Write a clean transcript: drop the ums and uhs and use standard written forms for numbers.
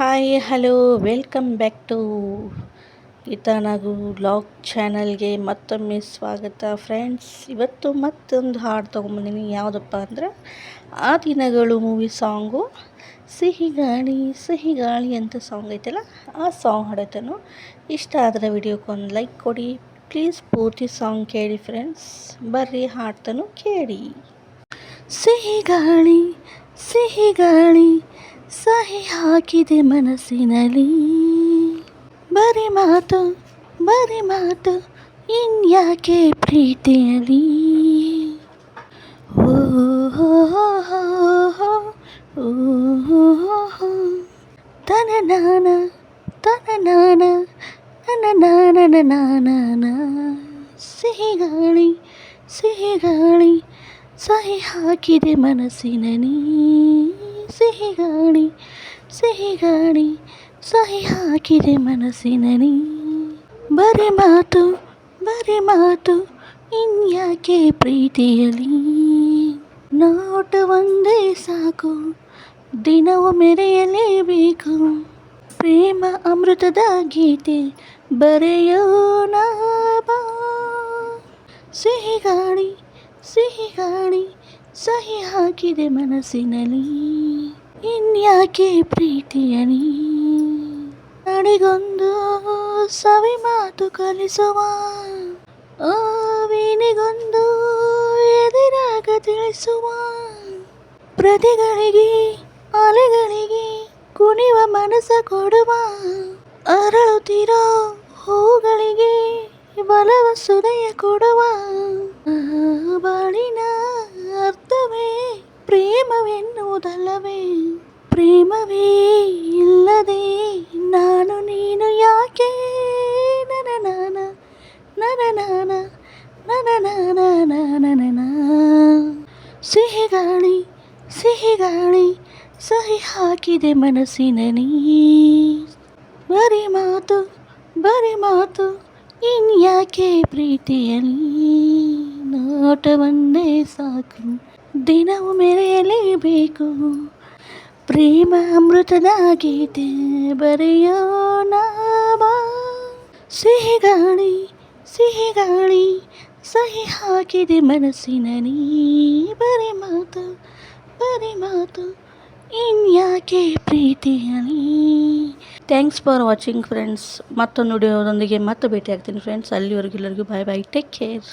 Hi hello welcome back to Geetanagu vlog ಚಾನಲ್ಗೆ ಮತ್ತೊಮ್ಮೆ ಸ್ವಾಗತ ಫ್ರೆಂಡ್ಸ್. ಇವತ್ತು ಮತ್ತೊಂದು ಹಾಡು ತೊಗೊಂಬಂದಿನಿ. ಯಾವುದಪ್ಪ ಅಂದ್ರೆ ಆ ದಿನಗಳು ಮೂವಿ ಸಾಂಗು ಸಿಹಿ ಗಾಳಿ ಅಂತ ಸಾಂಗ್ ಐತಲ್ಲ, ಆ ಸಾಂಗ್ ಹಾಡತನು. ಇಷ್ಟ ಆದರೆ ವಿಡಿಯೋಕ್ಕೊಂದು ಲೈಕ್ ಕೊಡಿ ಪ್ಲೀಸ್. ಪೂರ್ತಿ ಸಾಂಗ್ ಕೇಳಿ ಫ್ರೆಂಡ್ಸ್. ಬರ್ರಿ ಹಾಡ್ತನು ಕೇಳಿ. ಸಿಹಿ ಗಾಳಿ ಸಹಿ ಹಾಕಿದೆ ಮನಸ್ಸಿನಲ್ಲಿ, ಬರಿ ಮಾತು ಇನ್ಯಾಕೆ ಪ್ರೀತಿಯಲಿ. ಓ ತನನಾನ ತನನಾನ ಸಿಹಿ ಗಾಳಿ ಸಹಿ ಹಾಕಿದೆ ಮನಸ್ಸಿನಲ್ಲಿ, ಸಿಹಿ ಗಾಳಿ ಸಹಿ ಹಾಕಿದೆ ಮನಸ್ಸಿನಲ್ಲಿ, ಬರಿ ಮಾತು ಇನ್ಯಾಕೆ ಪ್ರೀತಿಯಲಿ. ನೋಟ ಒಂದೇ ಸಾಕು ದಿನವೂ ಮೆರೆಯಲೇಬೇಕು, ಪ್ರೇಮ ಅಮೃತದ ಗೀತೆ ಬರೆಯೋಣ ಬಾ. ಸಿಹಿ ಗಾಳಿ ಸಹಿ ಹಾಕಿದೆ ಮನಸ್ಸಿನಲ್ಲಿ, ಇನ್ಯಾಕೆ ಪ್ರೀತಿಯಲಿ. ನಡೆಗೊಂದು ಸವಿ ಮಾತು ಕಲಿಸುವ, ಆ ವೀಣಿಗೊಂದು ಎದಿರಾಗ ತಿಳಿಸುವ, ಪ್ರತಿಗಳಿಗೆ ಅಲೆಗಳಿಗೆ ಕುಣಿವ ಮನಸ್ಸ ಕೊಡುವ, ಅರಳುತ್ತಿರೋ ಹೂಗಳಿಗೆ ಬಲವ ಸುದಯ ಕೊಡುವ. ಬಾಳಿನ ಅರ್ಥವೇ ಪ್ರೇಮವೆನ್ನುವುದಲ್ಲವೇ, ಪ್ರೇಮವೇ ಇಲ್ಲದೆ ನಾನು ನೀನು ಯಾಕೆ. ಸಿಹಿ ಗಾಳಿ ಸಹಿ ಹಾಕಿದೆ ಮನಸ್ಸಿನಲ್ಲಿ, ಬರಿ ಮಾತು ಇನ್ಯಾಕೆ ಪ್ರೀತಿಯಲಿ. ನೋಟ ಒಂದೇ ಸಾಕು ದಿನವೂ ಮೆರೆಯಲೇಬೇಕು, ಪ್ರೇಮ ಅಮೃತದ ಗೀತೆ ಬರೆಯೋಣ ಬಾ. ಸಿಹಿ ಗಾಳಿ ಸಹಿ ಹಾಕಿದೆ ಮನಸ್ಸಿನಲ್ಲಿ, ಬರಿ ಮಾತು ಇನ್ಯಾಕೆ ಪ್ರೀತಿಯಲಿ. Thanks for watching friends. ಮತ್ತೊಂದು ವಿಡಿಯೋದೊಂದಿಗೆ ಮತ್ತೆ ಭೇಟಿ ಆಗ್ತೀನಿ ಫ್ರೆಂಡ್ಸ್. ಅಲ್ಲಿವರೆಗೂ ಎಲ್ಲರಿಗೂ ಬಾಯ್ ಬಾಯ್, ಟೇಕ್ ಕೇರ್.